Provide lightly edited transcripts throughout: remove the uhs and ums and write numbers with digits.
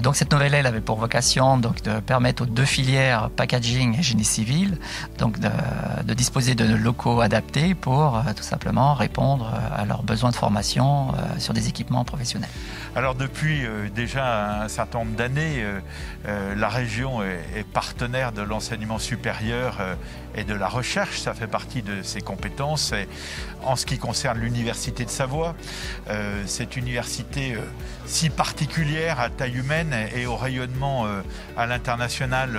Donc cette nouvelle aile avait pour vocation donc, de permettre aux deux filières, packaging et génie civil, donc de disposer de locaux adaptés pour tout simplement répondre à leurs besoins de formation sur des équipements professionnels. Alors depuis déjà un certain nombre d'années, la région est partenaire de l'enseignement supérieur et de la recherche. Ça fait partie de ses compétences. Et en ce qui concerne l'Université de Savoie, cette université si particulière à taille humaine et au rayonnement à l'international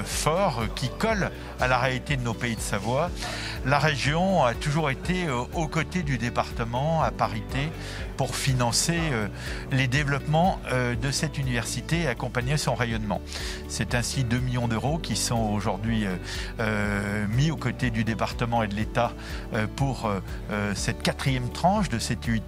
fort, qui colle à la réalité de nos pays de Savoie, la région a toujours été aux côtés du département à parité pour financer les développements de cette université et accompagner son rayonnement. C'est ainsi 2 millions d'euros qui sont aujourd'hui mis aux côtés du département et de l'État pour cette 4e tranche de cette IUT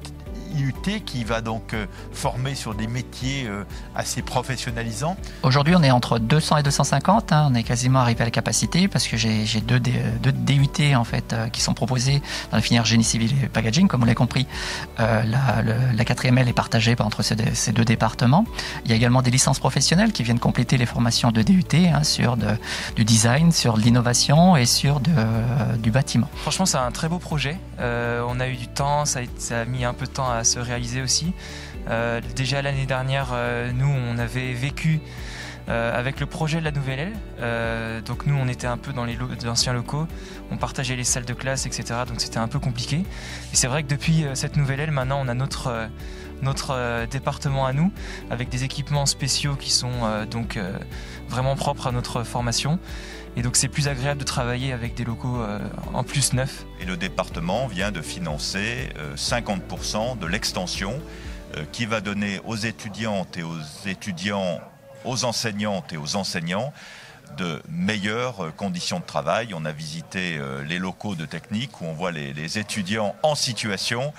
qui va donc former sur des métiers assez professionnalisants. Aujourd'hui, on est entre 200 et 250. On est quasiment arrivé à la capacité parce que j'ai deux DUT en fait, qui sont proposés dans la filière génie civil et packaging. Comme on l'a compris, la 4e aile est partagée entre ces deux départements. Il y a également des licences professionnelles qui viennent compléter les formations de DUT sur du design, sur l'innovation et sur du bâtiment. Franchement, c'est un très beau projet. On a eu du temps, ça a mis un peu de temps à se réaliser aussi. Déjà l'année dernière, nous on avait vécu avec le projet de la nouvelle aile. Donc nous on était un peu dans les anciens locaux, on partageait les salles de classe, etc. Donc c'était un peu compliqué. Et c'est vrai que depuis cette nouvelle aile, maintenant on a notre département à nous, avec des équipements spéciaux qui sont vraiment propres à notre formation. Et donc c'est plus agréable de travailler avec des locaux en plus neufs. Et le département vient de financer 50% de l'extension qui va donner aux étudiantes et aux étudiants, aux enseignantes et aux enseignants de meilleures conditions de travail. On a visité les locaux de technique où on voit les étudiants en situation.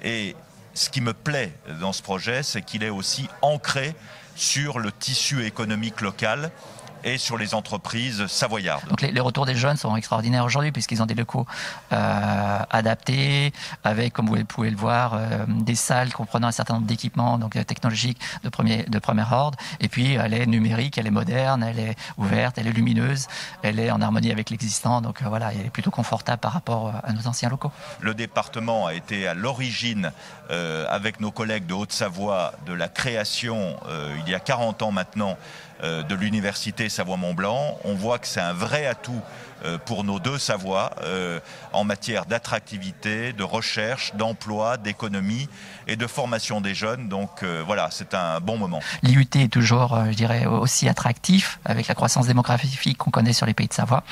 Et ce qui me plaît dans ce projet, c'est qu'il est aussi ancré sur le tissu économique local et sur les entreprises savoyardes. Donc les retours des jeunes sont extraordinaires aujourd'hui puisqu'ils ont des locaux adaptés avec, comme vous pouvez le voir, des salles comprenant un certain nombre d'équipements donc technologiques de premier ordre. Et puis elle est numérique, elle est moderne, elle est ouverte, elle est lumineuse, elle est en harmonie avec l'existant. Donc voilà, elle est plutôt confortable par rapport à nos anciens locaux. Le département a été à l'origine, avec nos collègues de Haute-Savoie, de la création, il y a 40 ans maintenant, de l'université Savoie-Mont-Blanc. On voit que c'est un vrai atout pour nos deux Savoies en matière d'attractivité, de recherche, d'emploi, d'économie et de formation des jeunes. Donc voilà, c'est un bon moment. L'IUT est toujours, je dirais, aussi attractif avec la croissance démographique qu'on connaît sur les pays de Savoie.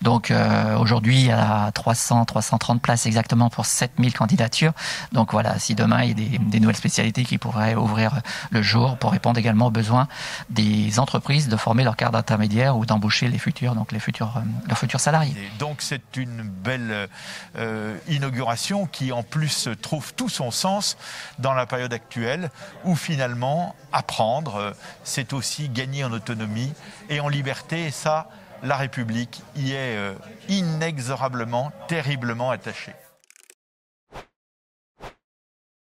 Donc aujourd'hui, il y a 330 places exactement pour 7000 candidatures. Donc voilà, si demain il y a des nouvelles spécialités qui pourraient ouvrir le jour pour répondre également aux besoins des entreprises de former leur cadre intermédiaire ou d'embaucher leurs futurs salariés. Et donc c'est une belle inauguration qui en plus trouve tout son sens dans la période actuelle où finalement apprendre c'est aussi gagner en autonomie et en liberté, et ça la République y est inexorablement, terriblement attachée.